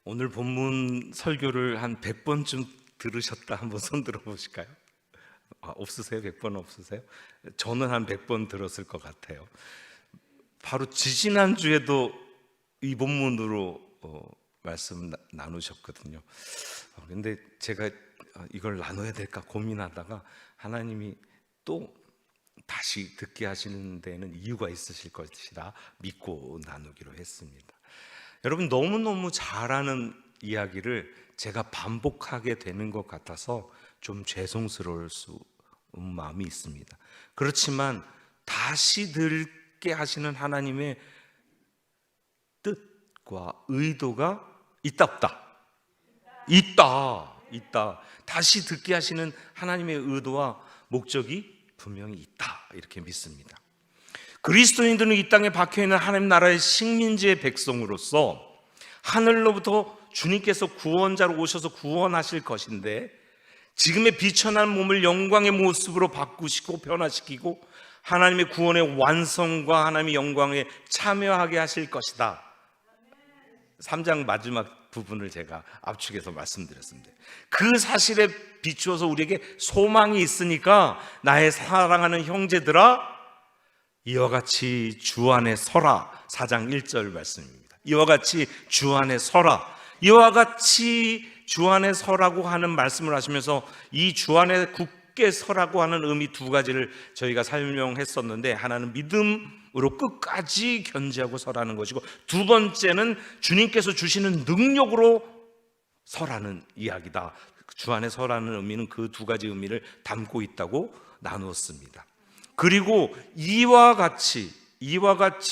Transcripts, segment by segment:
오늘 본문 설교를 한 100번쯤 들으셨다 한번 손 들어보실까요? 없으세요? 100번 없으세요? 저는 한 100번 들었을 것 같아요. 바로 지지난주에도 이 본문으로 말씀 나누셨거든요. 근데 제가 이걸 나눠야 될까 고민하다가 하나님이 또 다시 듣게 하시는 데는 이유가 있으실 것이라 믿고 나누기로 했습니다. 여러분, 너무너무 잘하는 이야기를 제가 반복하게 되는 것 같아서 좀 죄송스러울 수 마음이 있습니다. 그렇지만 다시 듣게 하시는 하나님의 뜻과 의도가 있다 없다? 있다. 다시 듣게 하시는 하나님의 의도와 목적이 분명히 있다, 이렇게 믿습니다. 그리스도인들은 이 땅에 박혀있는 하나님 나라의 식민지의 백성으로서 하늘로부터 주님께서 구원자로 오셔서 구원하실 것인데, 지금의 비천한 몸을 영광의 모습으로 바꾸시고 변화시키고 하나님의 구원의 완성과 하나님의 영광에 참여하게 하실 것이다. 3장 마지막 부분을 제가 압축해서 말씀드렸습니다. 그 사실에 비추어서 우리에게 소망이 있으니까 나의 사랑하는 형제들아, 이와 같이 주 안에 서라. 4장 1절 말씀입니다. 이와 같이 주 안에 서라. 이와 같이 주 안에 서라고 하는 말씀을 하시면서 이 주 안에 굳게 서라고 하는 의미 두 가지를 저희가 설명했었는데, 하나는 믿음으로 끝까지 견지하고 서라는 것이고, 두 번째는 주님께서 주시는 능력으로 서라는 이야기다. 주 안에 서라는 의미는 그 두 가지 의미를 담고 있다고 나누었습니다. 그리고 이와 같이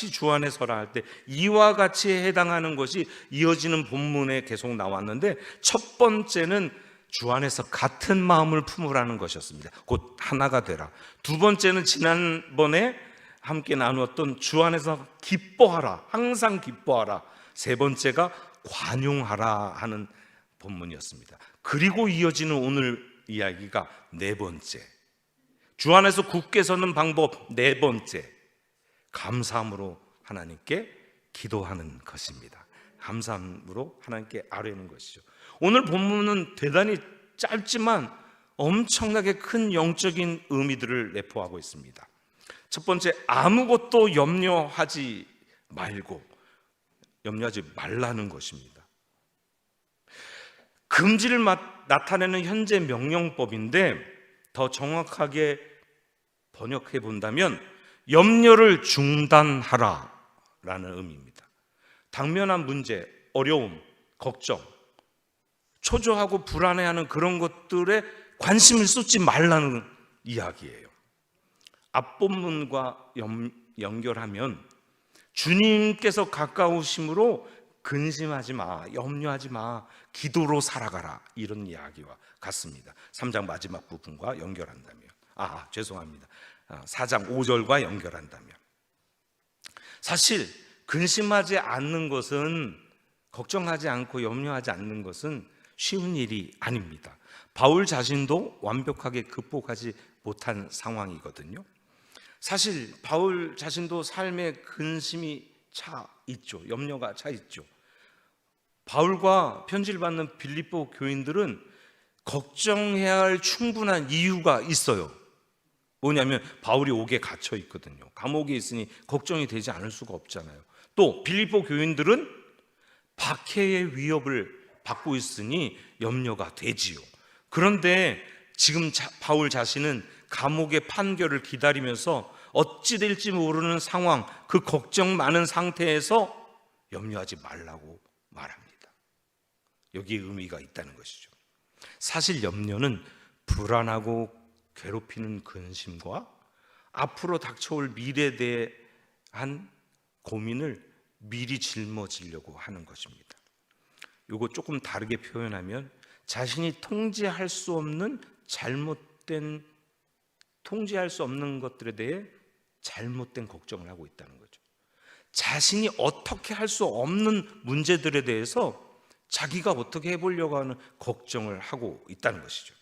주 안에 서라 할 때 이와 같이에 해당하는 것이 이어지는 본문에 계속 나왔는데, 첫 번째는 주 안에서 같은 마음을 품으라는 것이었습니다. 곧 하나가 되라. 두 번째는 지난번에 함께 나누었던 주 안에서 기뻐하라, 항상 기뻐하라. 세 번째가 관용하라 하는 본문이었습니다. 그리고 이어지는 오늘 이야기가 네 번째, 주 안에서 굳게 서는 방법 네 번째, 감사함으로 하나님께 기도하는 것입니다. 감사함으로 하나님께 아뢰는 것이죠. 오늘 본문은 대단히 짧지만 엄청나게 큰 영적인 의미들을 내포하고 있습니다. 첫 번째, 아무것도 염려하지 말라는 것입니다. 금지를 나타내는 현재 명령법인데, 더 정확하게 번역해 본다면 염려를 중단하라 라는 의미입니다. 당면한 문제, 어려움, 걱정, 초조하고 불안해하는 그런 것들에 관심을 쏟지 말라는 이야기예요. 앞본문과 연결하면 주님께서 가까우심으로 근심하지 마, 염려하지 마, 기도로 살아가라, 이런 이야기와 같습니다. 3장 마지막 부분과 연결한다면, 죄송합니다. 4장 5절과 연결한다면, 사실 근심하지 않는 것은, 걱정하지 않고 염려하지 않는 것은 쉬운 일이 아닙니다. 바울 자신도 완벽하게 극복하지 못한 상황이거든요. 사실 바울 자신도 삶에 근심이 차 있죠. 염려가 차 있죠. 바울과 편지를 받는 빌립보 교인들은 걱정해야 할 충분한 이유가 있어요. 뭐냐면 바울이 옥에 갇혀 있거든요. 감옥에 있으니 걱정이 되지 않을 수가 없잖아요. 또 빌립보 교인들은 박해의 위협을 받고 있으니 염려가 되지요. 그런데 지금 바울 자신은 감옥의 판결을 기다리면서 어찌 될지 모르는 상황, 그 걱정 많은 상태에서 염려하지 말라고 말합니다. 여기에 의미가 있다는 것이죠. 사실 염려는 불안하고 괴롭히는 근심과 앞으로 닥쳐올 미래에 대한 고민을 미리 жил머지려고 하는 것입니다. 이거 조금 다르게 표현하면 자신이 통제할 수 없는 것들에 대해 잘못된 걱정을 하고 있다는 거죠. 자신이 어떻게 할 수 없는 문제들에 대해서 자기가 어떻게 해보려고 하는 걱정을 하고 있다는 것이죠.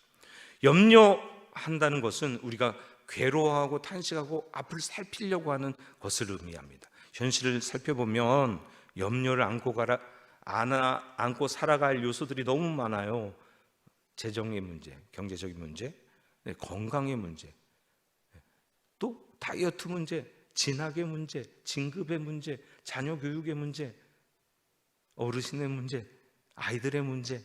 염려한다는 것은 우리가 괴로워하고 탄식하고 앞을 살피려고 하는 것을 의미합니다. 현실을 살펴보면 염려를 안고 안고 살아갈 요소들이 너무 많아요. 재정의 문제, 경제적인 문제, 건강의 문제, 또 다이어트 문제, 진학의 문제, 진급의 문제, 자녀 교육의 문제, 어르신의 문제, 아이들의 문제,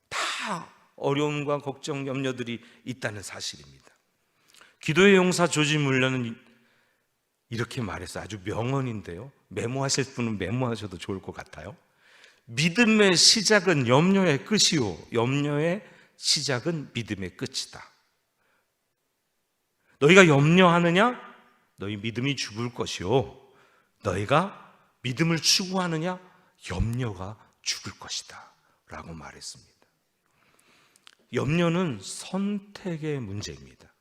다 어려움과 걱정, 염려들이 있다는 사실입니다. 기도의 용사 조지 물러는 이렇게 말했어요. 아주 명언인데요, 메모하실 분은 메모하셔도 좋을 것 같아요. 믿음의 시작은 염려의 끝이요, 염려의 시작은 믿음의 끝이다. 너희가 염려하느냐? 너희 믿음이 죽을 것이요, 너희가 믿음을 추구하느냐? 염려가 죽을 것이다 라고 말했습니다. 염려는 선택의 문제입니다.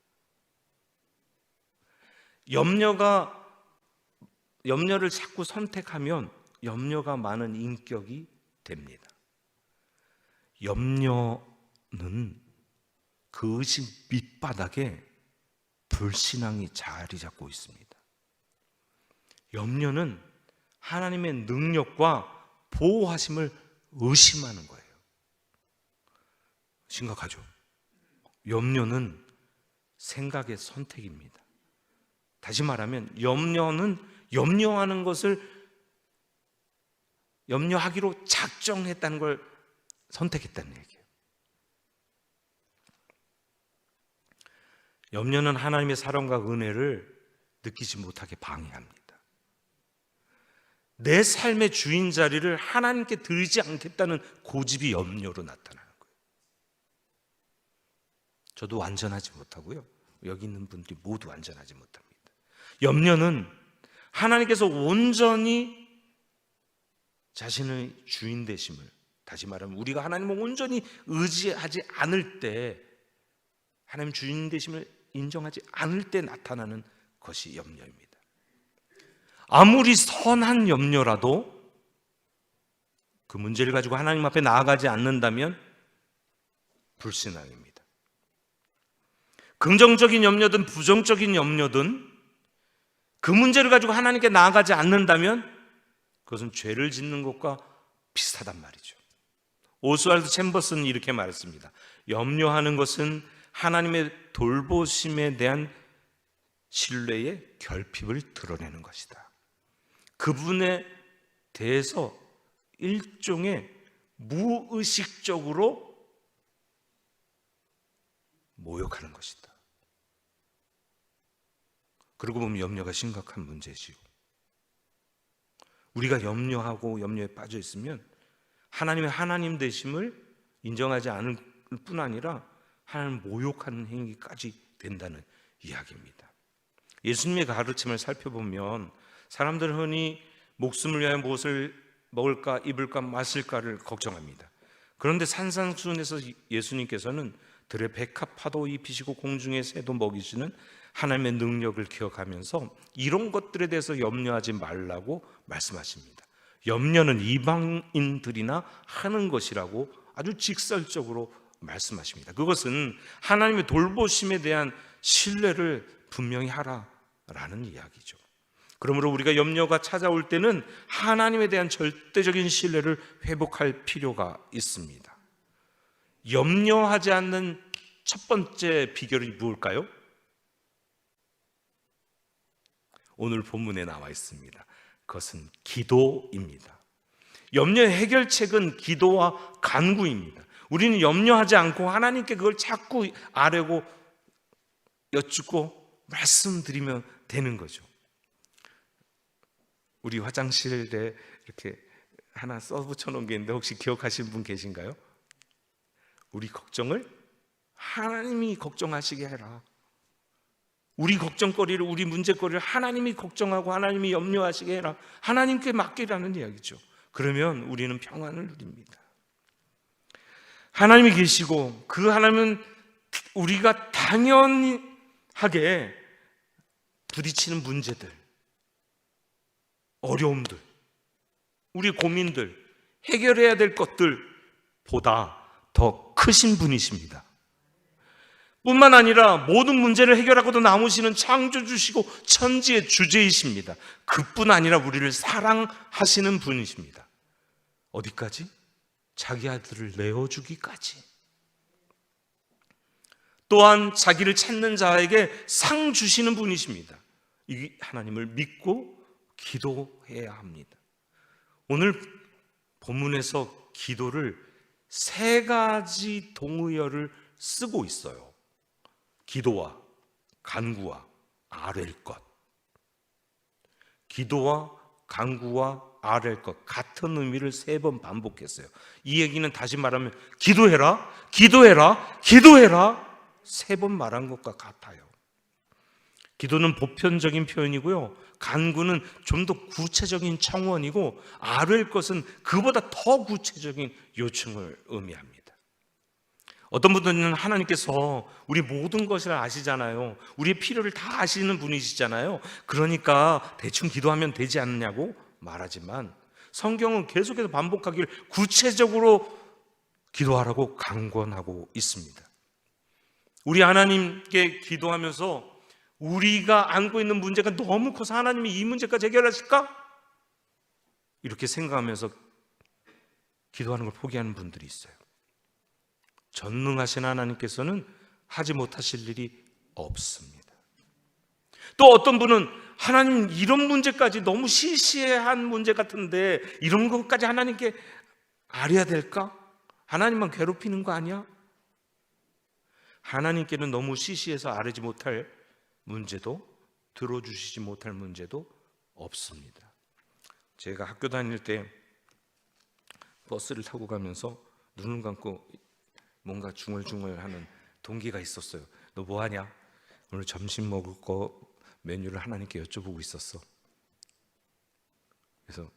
염려를 자꾸 선택하면 염려가 많은 인격이 됩니다. 염려는 그 의식 밑바닥에 불신앙이 자리 잡고 있습니다. 염려는 하나님의 능력과 보호하심을 의심하는 거예요. 심각하죠? 염려는 생각의 선택입니다. 다시 말하면 염려는 염려하는 것을 염려하기로 작정했다는 걸 선택했다는 얘기예요. 염려는 하나님의 사랑과 은혜를 느끼지 못하게 방해합니다. 내 삶의 주인 자리를 하나님께 드리지 않겠다는 고집이 염려로 나타나는 거예요. 저도 완전하지 못하고요, 여기 있는 분들이 모두 완전하지 못합니다. 염려는 하나님께서 온전히 자신의 주인 되심을, 다시 말하면 우리가 하나님을 온전히 의지하지 않을 때, 하나님 주인 되심을 인정하지 않을 때 나타나는 것이 염려입니다. 아무리 선한 염려라도 그 문제를 가지고 하나님 앞에 나아가지 않는다면 불신앙입니다. 긍정적인 염려든 부정적인 염려든 그 문제를 가지고 하나님께 나아가지 않는다면 그것은 죄를 짓는 것과 비슷하단 말이죠. 오스왈드 챔버스는 이렇게 말했습니다. 염려하는 것은 하나님의 돌보심에 대한 신뢰의 결핍을 드러내는 것이다. 그분에 대해서 일종의 무의식적으로 모욕하는 것이다. 그러고 보면 염려가 심각한 문제지요. 우리가 염려하고 염려에 빠져 있으면 하나님의 하나님 되심을 인정하지 않을 뿐 아니라 하나님을 모욕하는 행위까지 된다는 이야기입니다. 예수님의 가르침을 살펴보면 사람들은 흔히 목숨을 위하여 무엇을 먹을까, 입을까, 마실까를 걱정합니다. 그런데 산상수훈에서 예수님께서는 들의 백합화도 입히시고 공중의 새도 먹이시는 하나님의 능력을 기억하면서 이런 것들에 대해서 염려하지 말라고 말씀하십니다. 염려는 이방인들이나 하는 것이라고 아주 직설적으로 말씀하십니다. 그것은 하나님의 돌보심에 대한 신뢰를 분명히 하라라는 이야기죠. 그러므로 우리가 염려가 찾아올 때는 하나님에 대한 절대적인 신뢰를 회복할 필요가 있습니다. 염려하지 않는 첫 번째 비결이 무엇일까요? 오늘 본문에 나와 있습니다. 그것은 기도입니다. 염려의 해결책은 기도와 간구입니다. 우리는 염려하지 않고 하나님께 그걸 자꾸 아뢰고 여쭙고 말씀드리면 되는 거죠. 우리 화장실에 이렇게 하나 써붙여 놓은 게 있는데 혹시 기억하시는 분 계신가요? 우리 걱정을 하나님이 걱정하시게 해라. 우리 걱정거리를, 우리 문제거리를 하나님이 걱정하고 하나님이 염려하시게 해라. 하나님께 맡기라는 이야기죠. 그러면 우리는 평안을 누립니다. 하나님이 계시고 그 하나님은 우리가 당연하게 부딪히는 문제들, 어려움들, 우리 고민들, 해결해야 될 것들보다 더 크신 분이십니다. 뿐만 아니라 모든 문제를 해결하고도 남으시는 창조주시고 천지의 주제이십니다. 그뿐 아니라 우리를 사랑하시는 분이십니다. 어디까지? 자기 아들을 내어주기까지. 또한 자기를 찾는 자에게 상 주시는 분이십니다. 이 하나님을 믿고 기도해야 합니다. 오늘 본문에서 기도를 세 가지 동의어를 쓰고 있어요. 기도와 간구와 아랠 것. 기도와 간구와 아랠 것, 같은 의미를 3번 반복했어요. 이 얘기는 다시 말하면 기도해라, 기도해라, 기도해라 3번 말한 것과 같아요. 기도는 보편적인 표현이고요, 간구는 좀 더 구체적인 청원이고, 아랠 것은 그보다 더 구체적인 요청을 의미합니다. 어떤 분들은 하나님께서 우리 모든 것을 아시잖아요. 우리의 필요를 다 아시는 분이시잖아요. 그러니까 대충 기도하면 되지 않느냐고 말하지만, 성경은 계속해서 반복하길 구체적으로 기도하라고 강권하고 있습니다. 우리 하나님께 기도하면서 우리가 안고 있는 문제가 너무 커서 하나님이 이 문제까지 해결하실까? 이렇게 생각하면서 기도하는 걸 포기하는 분들이 있어요. 전능하신 하나님께서는 하지 못하실 일이 없습니다. 또 어떤 분은 하나님, 이런 문제까지 너무 시시한 문제 같은데 이런 것까지 하나님께 아뢰야 될까? 하나님만 괴롭히는 거 아니야? 하나님께는 너무 시시해서 아뢰지 못할 문제도, 들어주시지 못할 문제도 없습니다. 제가 학교 다닐 때 버스를 타고 가면서 눈을 감고 뭔가 중얼중얼하는 동기가 있었어요. 너 뭐하냐? 오늘 점심 먹을 거 메뉴를 하나님께 여쭤보고 있었어. 그래서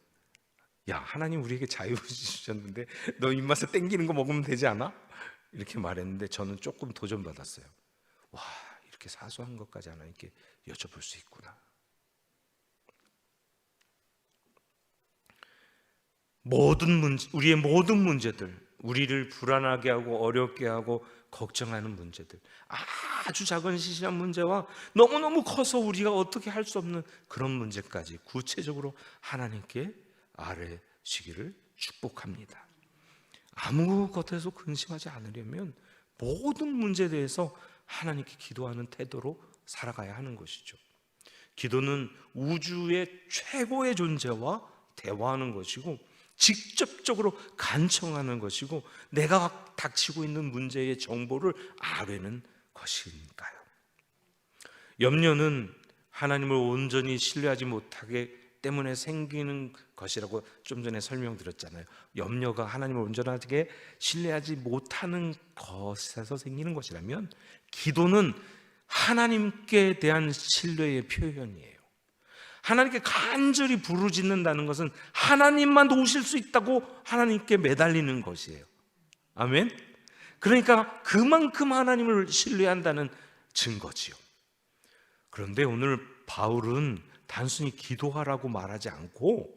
야, 하나님 우리에게 자유 주셨는데 너 입맛에 땡기는 거 먹으면 되지 않아? 이렇게 말했는데 저는 조금 도전받았어요. 와, 이렇게 사소한 것까지 하나님께 여쭤볼 수 있구나. 우리의 모든 문제들, 우리를 불안하게 하고 어렵게 하고 걱정하는 문제들, 아주 작은 시시한 문제와 너무너무 커서 우리가 어떻게 할 수 없는 그런 문제까지 구체적으로 하나님께 아뢰시기를 축복합니다. 아무것에서 근심하지 않으려면 모든 문제에 대해서 하나님께 기도하는 태도로 살아가야 하는 것이죠. 기도는 우주의 최고의 존재와 대화하는 것이고, 직접적으로 간청하는 것이고, 내가 닥치고 있는 문제의 정보를 아뢰는 것이니까요. 염려는 하나님을 온전히 신뢰하지 못하기 때문에 생기는 것이라고 좀 전에 설명드렸잖아요. 염려가 하나님을 온전하게 신뢰하지 못하는 것에서 생기는 것이라면, 기도는 하나님께 대한 신뢰의 표현이에요. 하나님께 간절히 부르짖는다는 것은 하나님만 도우실 수 있다고 하나님께 매달리는 것이에요. 아멘. 그러니까 그만큼 하나님을 신뢰한다는 증거지요. 그런데 오늘 바울은 단순히 기도하라고 말하지 않고,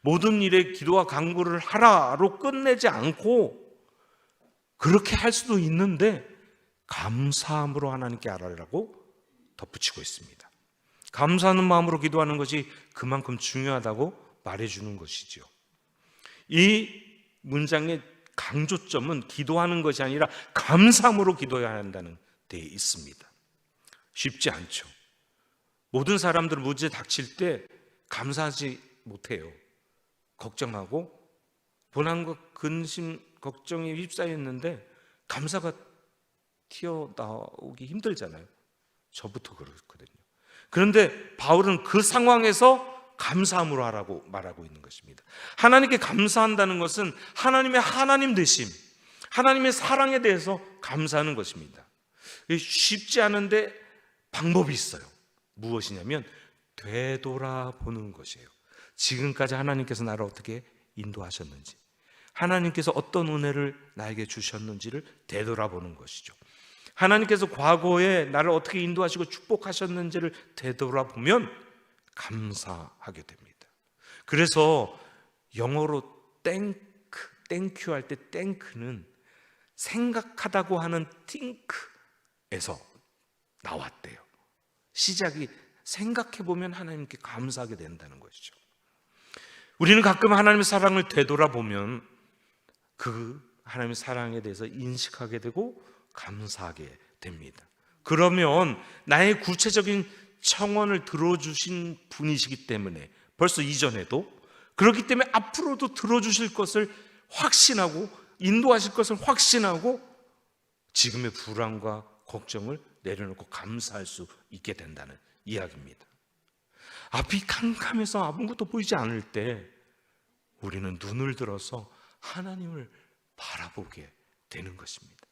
모든 일에 기도와 간구를 하라로 끝내지 않고, 그렇게 할 수도 있는데 감사함으로 하나님께 아뢰라고 덧붙이고 있습니다. 감사하는 마음으로 기도하는 것이 그만큼 중요하다고 말해주는 것이죠. 이 문장의 강조점은 기도하는 것이 아니라 감사함으로 기도해야 한다는 데 있습니다. 쉽지 않죠. 모든 사람들은 문제 닥칠 때 감사하지 못해요. 걱정하고 고난과 근심, 걱정에 휩싸였는데 감사가 튀어나오기 힘들잖아요. 저부터 그렇거든요. 그런데 바울은 그 상황에서 감사함으로 하라고 말하고 있는 것입니다. 하나님께 감사한다는 것은 하나님의 하나님 되심, 하나님의 사랑에 대해서 감사하는 것입니다. 쉽지 않은데 방법이 있어요. 무엇이냐면 되돌아보는 것이에요. 지금까지 하나님께서 나를 어떻게 인도하셨는지, 하나님께서 어떤 은혜를 나에게 주셨는지를 되돌아보는 것이죠. 하나님께서 과거에 나를 어떻게 인도하시고 축복하셨는지를 되돌아보면 감사하게 됩니다. 그래서 영어로 땡큐 할 때 땡크는 생각하다고 하는 think에서 나왔대요. 시작이 생각해보면 하나님께 감사하게 된다는 것이죠. 우리는 가끔 하나님의 사랑을 되돌아보면 그 하나님의 사랑에 대해서 인식하게 되고 감사하게 됩니다. 그러면 나의 구체적인 청원을 들어주신 분이시기 때문에 벌써 이전에도, 그렇기 때문에 앞으로도 들어주실 것을 확신하고 인도하실 것을 확신하고 지금의 불안과 걱정을 내려놓고 감사할 수 있게 된다는 이야기입니다. 앞이 캄캄해서 아무것도 보이지 않을 때 우리는 눈을 들어서 하나님을 바라보게 되는 것입니다.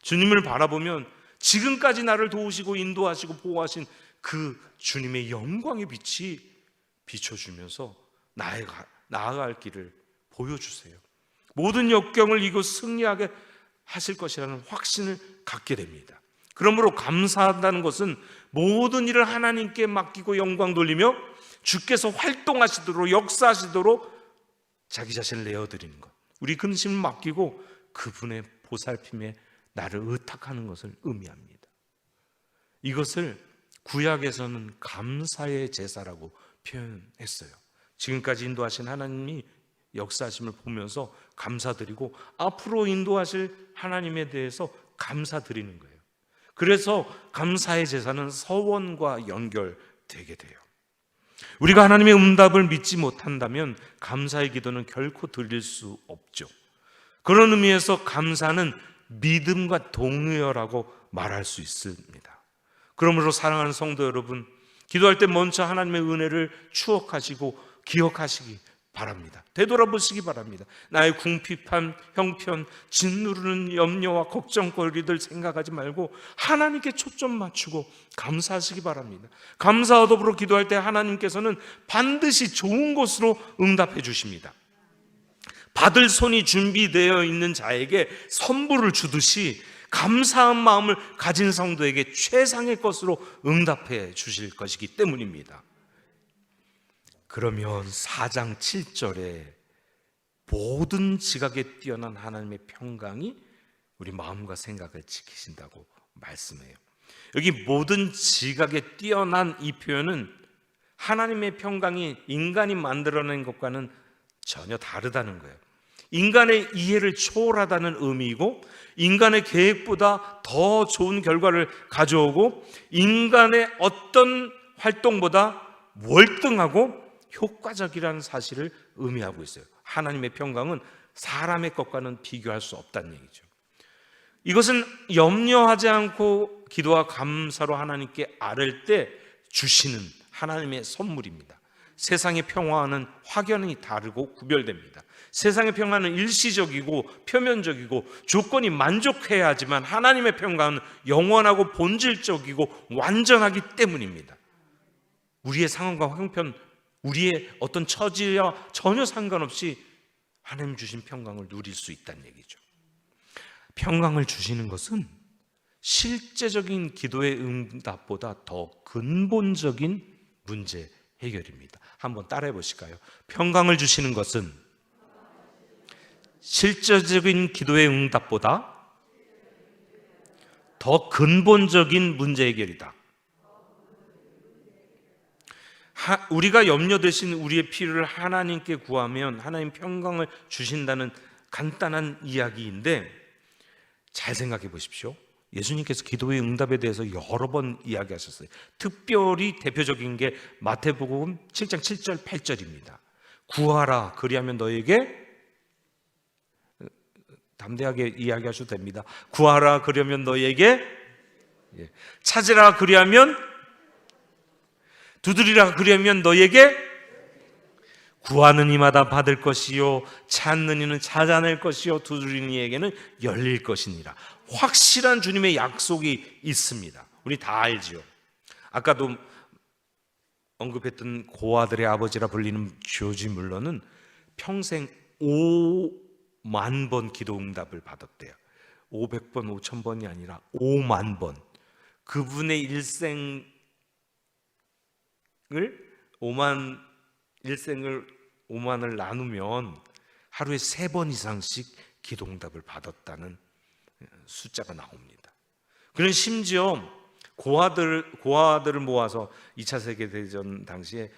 주님을 바라보면 지금까지 나를 도우시고 인도하시고 보호하신 그 주님의 영광의 빛이 비춰주면서 나아갈 길을 보여주세요. 모든 역경을 이기고 승리하게 하실 것이라는 확신을 갖게 됩니다. 그러므로 감사한다는 것은 모든 일을 하나님께 맡기고 영광 돌리며 주께서 활동하시도록 역사하시도록 자기 자신을 내어드리는 것, 우리 근심을 맡기고 그분의 보살핌에 나를 의탁하는 것을 의미합니다. 이것을 구약에서는 감사의 제사라고 표현했어요. 지금까지 인도하신 하나님이 역사하심을 보면서 감사드리고 앞으로 인도하실 하나님에 대해서 감사드리는 거예요. 그래서 감사의 제사는 서원과 연결되게 돼요. 우리가 하나님의 응답을 믿지 못한다면 감사의 기도는 결코 드릴 수 없죠. 그런 의미에서 감사는 믿음과 동의어라고 말할 수 있습니다. 그러므로 사랑하는 성도 여러분, 기도할 때 먼저 하나님의 은혜를 추억하시고 기억하시기 바랍니다. 되돌아보시기 바랍니다. 나의 궁핍한 형편, 짓누르는 염려와 걱정거리들 생각하지 말고 하나님께 초점 맞추고 감사하시기 바랍니다. 감사와 더불어 기도할 때 하나님께서는 반드시 좋은 것으로 응답해 주십니다. 받을 손이 준비되어 있는 자에게 선물을 주듯이 감사한 마음을 가진 성도에게 최상의 것으로 응답해 주실 것이기 때문입니다. 그러면 4장 7절에 모든 지각에 뛰어난 하나님의 평강이 우리 마음과 생각을 지키신다고 말씀해요. 여기 모든 지각에 뛰어난 이 표현은 하나님의 평강이 인간이 만들어낸 것과는 전혀 다르다는 거예요. 인간의 이해를 초월하다는 의미이고 인간의 계획보다 더 좋은 결과를 가져오고 인간의 어떤 활동보다 월등하고 효과적이라는 사실을 의미하고 있어요. 하나님의 평강은 사람의 것과는 비교할 수 없다는 얘기죠. 이것은 염려하지 않고 기도와 감사로 하나님께 아뢰을 때 주시는 하나님의 선물입니다. 세상의 평화와는 확연히 다르고 구별됩니다. 세상의 평화는 일시적이고 표면적이고 조건이 만족해야 하지만 하나님의 평강은 영원하고 본질적이고 완전하기 때문입니다. 우리의 상황과 형편, 우리의 어떤 처지와 전혀 상관없이 하나님 주신 평강을 누릴 수 있다는 얘기죠. 평강을 주시는 것은 실제적인 기도의 응답보다 더 근본적인 문제 해결입니다. 한번 따라해 보실까요? 평강을 주시는 것은 실제적인 기도의 응답보다 더 근본적인 문제 해결이다. 우리가 염려 대신 우리의 필요를 하나님께 구하면 하나님 평강을 주신다는 간단한 이야기인데 잘 생각해 보십시오. 예수님께서 기도의 응답에 대해서 여러 번 이야기하셨어요. 특별히 대표적인 게 마태복음 7장 7절 8절입니다. 구하라 그리하면 너에게, 담대하게 이야기하셔도 됩니다. 구하라 그러면 너에게, 찾으라 그리하면, 두드리라 그리하면 너에게, 구하는 이마다 받을 것이요 찾는 이는 찾아낼 것이요 두드리는 이에게는 열릴 것이니라. 확실한 주님의 약속이 있습니다. 우리 다 알지요. 아까도 언급했던 고아들의 아버지라 불리는 조지 물러는 평생 5만 번 기도 응답을 받았대요. 500번, 5000번이 아니라 5만 번. 그분의 일생을 5만을 나누면 하루에 3번 이상씩 기도 응답을 받았다는 숫자가 나옵니다. 그는 심지어 고아들을 모아서 2차 세계대전 당시에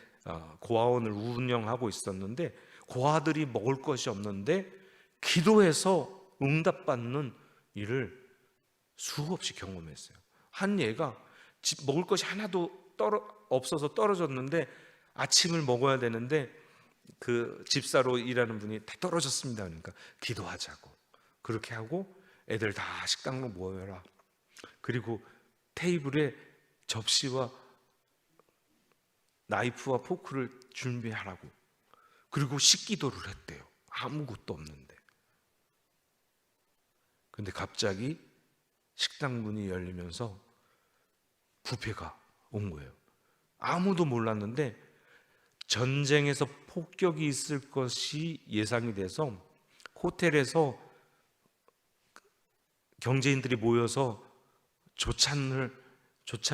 고아원을 운영하고 있었는데 고아들이 먹을 것이 없는데 기도해서 응답받는 일을 수없이 경험했어요. 한 얘가 먹을 것이 하나도 없어서 떨어졌는데 아침을 먹어야 되는데 그 집사로 일하는 분이 다 떨어졌습니다. 그러니까 기도하자고 그렇게 하고 애들 다 식당으로 모여라. 그리고 테이블에 접시와 나이프와 포크를 준비하라고. 그리고 식기도를 했대요. 아무것도 없는데. 근데 갑자기 식당 문이 열리면서 부패가 온 거예요. 아무도 몰랐는데 전쟁에서 폭격이 있을 것이 예상이 돼서 호텔에서 경제인들이 모여서 조찬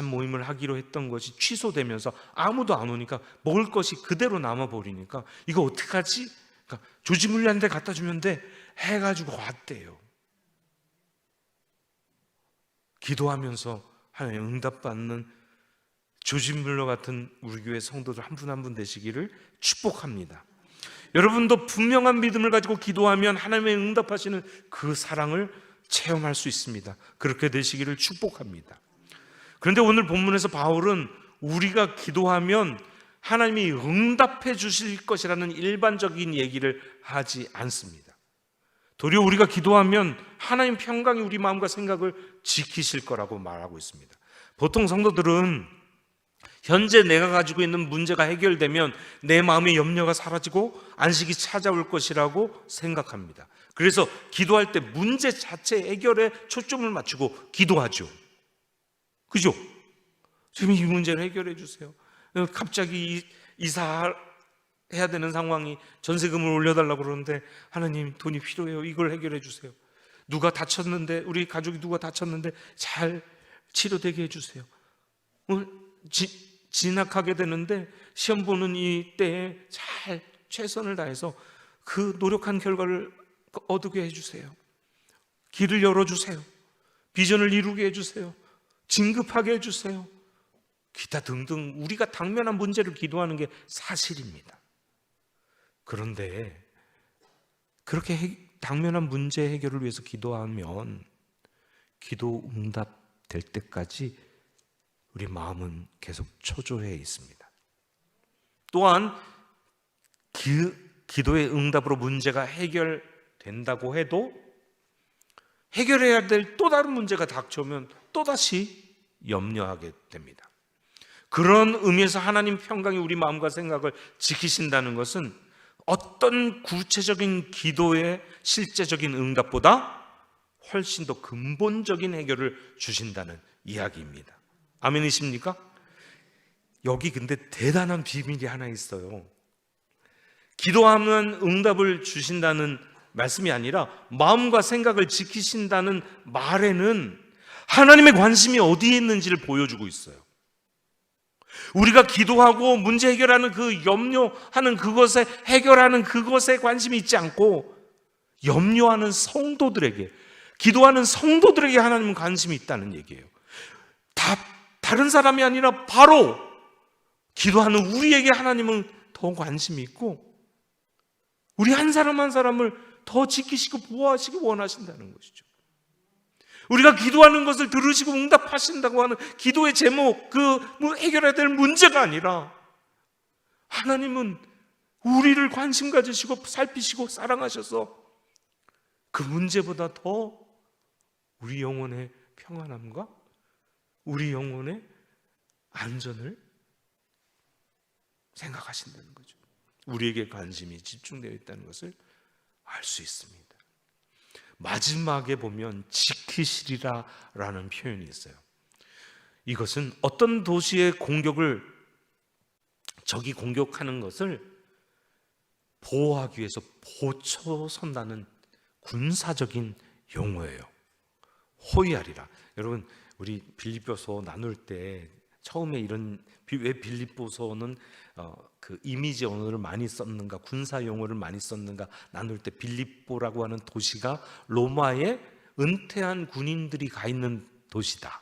모임을 하기로 했던 것이 취소되면서 아무도 안 오니까 먹을 것이 그대로 남아버리니까 이거 어떡하지? 그러니까 조지물리한테 갖다 주면 돼 해가지고 왔대요. 기도하면서 하나님 응답받는 조지물러 같은 우리 교회 성도들 한 분 한 분 되시기를 축복합니다. 여러분도 분명한 믿음을 가지고 기도하면 하나님의 응답하시는 그 사랑을 체험할 수 있습니다. 그렇게 되시기를 축복합니다. 그런데 오늘 본문에서 바울은 우리가 기도하면 하나님이 응답해 주실 것이라는 일반적인 얘기를 하지 않습니다. 도리어 우리가 기도하면 하나님 평강이 우리 마음과 생각을 지키실 거라고 말하고 있습니다. 보통 성도들은 현재 내가 가지고 있는 문제가 해결되면 내 마음의 염려가 사라지고 안식이 찾아올 것이라고 생각합니다. 그래서 기도할 때 문제 자체 해결에 초점을 맞추고 기도하죠. 그죠? 지금 이 문제를 해결해 주세요. 갑자기 이사해야 되는 상황이 전세금을 올려달라고 그러는데 하나님 돈이 필요해요. 이걸 해결해 주세요. 누가 다쳤는데 우리 가족이 누가 다쳤는데 잘 치료되게 해주세요. 진학하게 되는데 시험 보는 이 때에 잘 최선을 다해서 그 노력한 결과를 얻게 해주세요. 길을 열어주세요. 비전을 이루게 해주세요. 진급하게 해주세요. 기타 등등 우리가 당면한 문제를 기도하는 게 사실입니다. 그런데 그렇게 당면한 문제 해결을 위해서 기도하면 기도 응답될 때까지 우리 마음은 계속 초조해 있습니다. 또한 기도의 응답으로 문제가 해결된다고 해도 해결해야 될 또 다른 문제가 닥쳐오면 또다시 염려하게 됩니다. 그런 의미에서 하나님 평강이 우리 마음과 생각을 지키신다는 것은 어떤 구체적인 기도의 실제적인 응답보다 훨씬 더 근본적인 해결을 주신다는 이야기입니다. 아멘이십니까? 여기 근데 대단한 비밀이 하나 있어요. 기도하면 응답을 주신다는 말씀이 아니라 마음과 생각을 지키신다는 말에는 하나님의 관심이 어디에 있는지를 보여주고 있어요. 우리가 기도하고 문제 해결하는 그 염려하는 그것에 해결하는 그것에 관심이 있지 않고 염려하는 성도들에게 기도하는 성도들에게 하나님은 관심이 있다는 얘기예요. 다른 사람이 아니라 바로 기도하는 우리에게 하나님은 더 관심이 있고 우리 한 사람 한 사람을 더 지키시고 보호하시기 원하신다는 것이죠. 우리가 기도하는 것을 들으시고 응답하신다고 하는 기도의 제목, 해결해야 될 문제가 아니라 하나님은 우리를 관심 가지시고 살피시고 사랑하셔서 그 문제보다 더 우리 영혼의 평안함과 우리 영혼의 안전을 생각하신다는 거죠. 우리에게 관심이 집중되어 있다는 것을 알 수 있습니다. 마지막에 보면 지키시리라라는 표현이 있어요. 이것은 어떤 도시의 공격을 적이 공격하는 것을 보호하기 위해서 보초선다는 군사적인 용어예요. 호위하리라. 여러분 우리 빌립보서 나눌 때 처음에 왜 빌립보서는 그 이미지 언어를 많이 썼는가, 군사 용어를 많이 썼는가 나눌 때 빌립보라고 하는 도시가 로마에 은퇴한 군인들이 가 있는 도시다.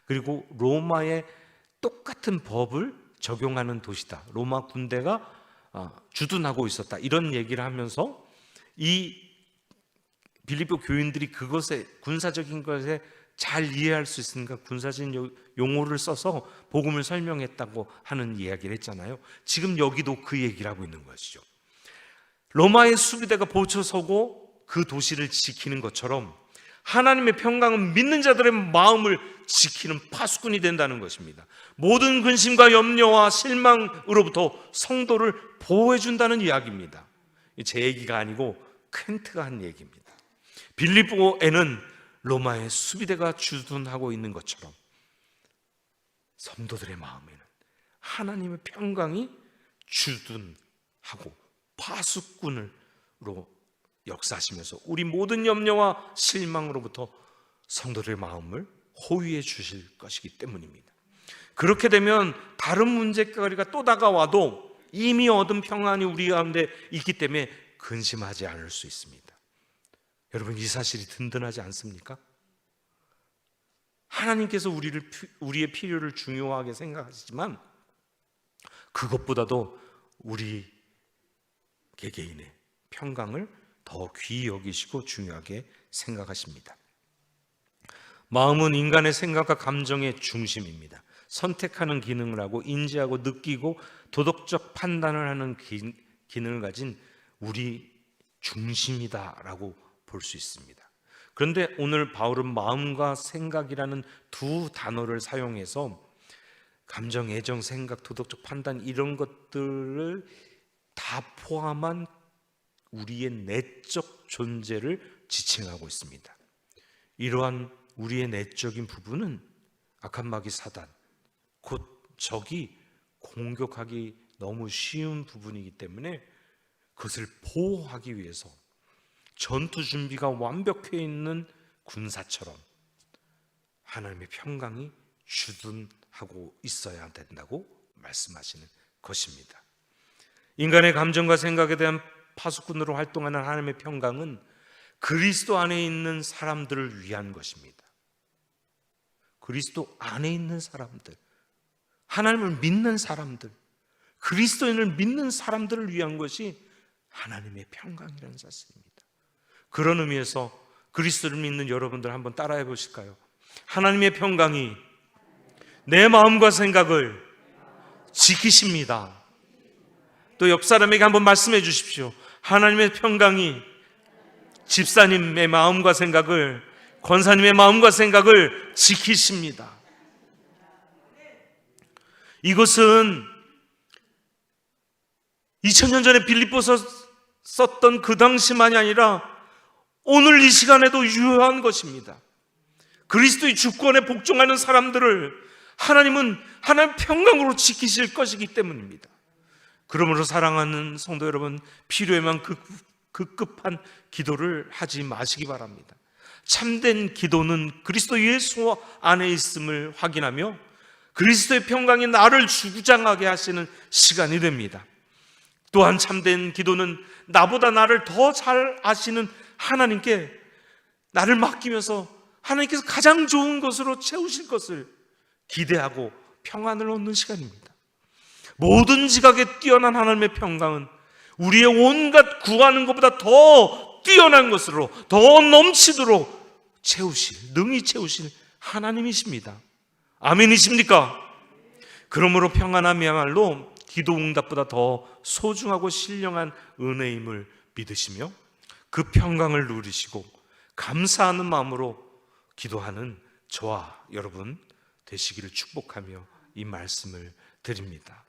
그리고 로마의 똑같은 법을 적용하는 도시다. 로마 군대가 주둔하고 있었다, 이런 얘기를 하면서 이 빌립보 교인들이 그것에, 군사적인 것에 잘 이해할 수 있으니까 군사적인 용어를 써서 복음을 설명했다고 하는 이야기를 했잖아요. 지금 여기도 그 얘기를 하고 있는 것이죠. 로마의 수비대가 보초서고 그 도시를 지키는 것처럼 하나님의 평강은 믿는 자들의 마음을 지키는 파수꾼이 된다는 것입니다. 모든 근심과 염려와 실망으로부터 성도를 보호해 준다는 이야기입니다. 제 얘기가 아니고 퀸트가 한 얘기입니다. 빌립보에는 로마의 수비대가 주둔하고 있는 것처럼 성도들의 마음에는 하나님의 평강이 주둔하고 파수꾼으로 역사하시면서 우리 모든 염려와 실망으로부터 성도들의 마음을 호위해 주실 것이기 때문입니다. 그렇게 되면 다른 문제거리가 또 다가와도 이미 얻은 평안이 우리 가운데 있기 때문에 근심하지 않을 수 있습니다. 여러분, 이 사실이 든든하지 않습니까? 하나님께서 우리의 필요를 중요하게 생각하시지만 그것보다도 우리 개개인의 평강을 더 귀히 여기시고 중요하게 생각하십니다. 마음은 인간의 생각과 감정의 중심입니다. 선택하는 기능을 하고 인지하고 느끼고 도덕적 판단을 하는 기능을 가진 우리 중심이다라고 볼 수 있습니다. 그런데 오늘 바울은 마음과 생각이라는 두 단어를 사용해서 감정, 애정, 생각, 도덕적 판단, 이런 것들을 다 포함한 우리의 내적 존재를 지칭하고 있습니다. 이러한 우리의 내적인 부분은 악한 마귀 사단, 곧 적이 공격하기 너무 쉬운 부분이기 때문에 그것을 보호하기 위해서 전투 준비가 완벽해 있는 군사처럼 하나님의 평강이 주둔하고 있어야 된다고 말씀하시는 것입니다. 인간의 감정과 생각에 대한 파수꾼으로 활동하는 하나님의 평강은 그리스도 안에 있는 사람들을 위한 것입니다. 그리스도 안에 있는 사람들, 하나님을 믿는 사람들, 그리스도인을 믿는 사람들을 위한 것이 하나님의 평강이라는 사실입니다. 그런 의미에서 그리스도를 믿는 여러분들 한번 따라해 보실까요? 하나님의 평강이 내 마음과 생각을 지키십니다. 또 옆 사람에게 한번 말씀해 주십시오. 하나님의 평강이 집사님의 마음과 생각을, 권사님의 마음과 생각을 지키십니다. 이것은 2000년 전에 빌립보서 썼던 그 당시만이 아니라 오늘 이 시간에도 유효한 것입니다. 그리스도의 주권에 복종하는 사람들을 하나님은 하나님의 평강으로 지키실 것이기 때문입니다. 그러므로 사랑하는 성도 여러분, 필요에만 급급한 기도를 하지 마시기 바랍니다. 참된 기도는 그리스도 예수 안에 있음을 확인하며 그리스도의 평강이 나를 주장하게 하시는 시간이 됩니다. 또한 참된 기도는 나보다 나를 더 잘 아시는 하나님께 나를 맡기면서 하나님께서 가장 좋은 것으로 채우실 것을 기대하고 평안을 얻는 시간입니다. 모든 지각에 뛰어난 하나님의 평강은 우리의 온갖 구하는 것보다 더 뛰어난 것으로, 더 넘치도록 능히 채우실 하나님이십니다. 아멘이십니까? 그러므로 평안함이야말로 기도 응답보다 더 소중하고 신령한 은혜임을 믿으시며 그 평강을 누리시고 감사하는 마음으로 기도하는 저와 여러분 되시기를 축복하며 이 말씀을 드립니다.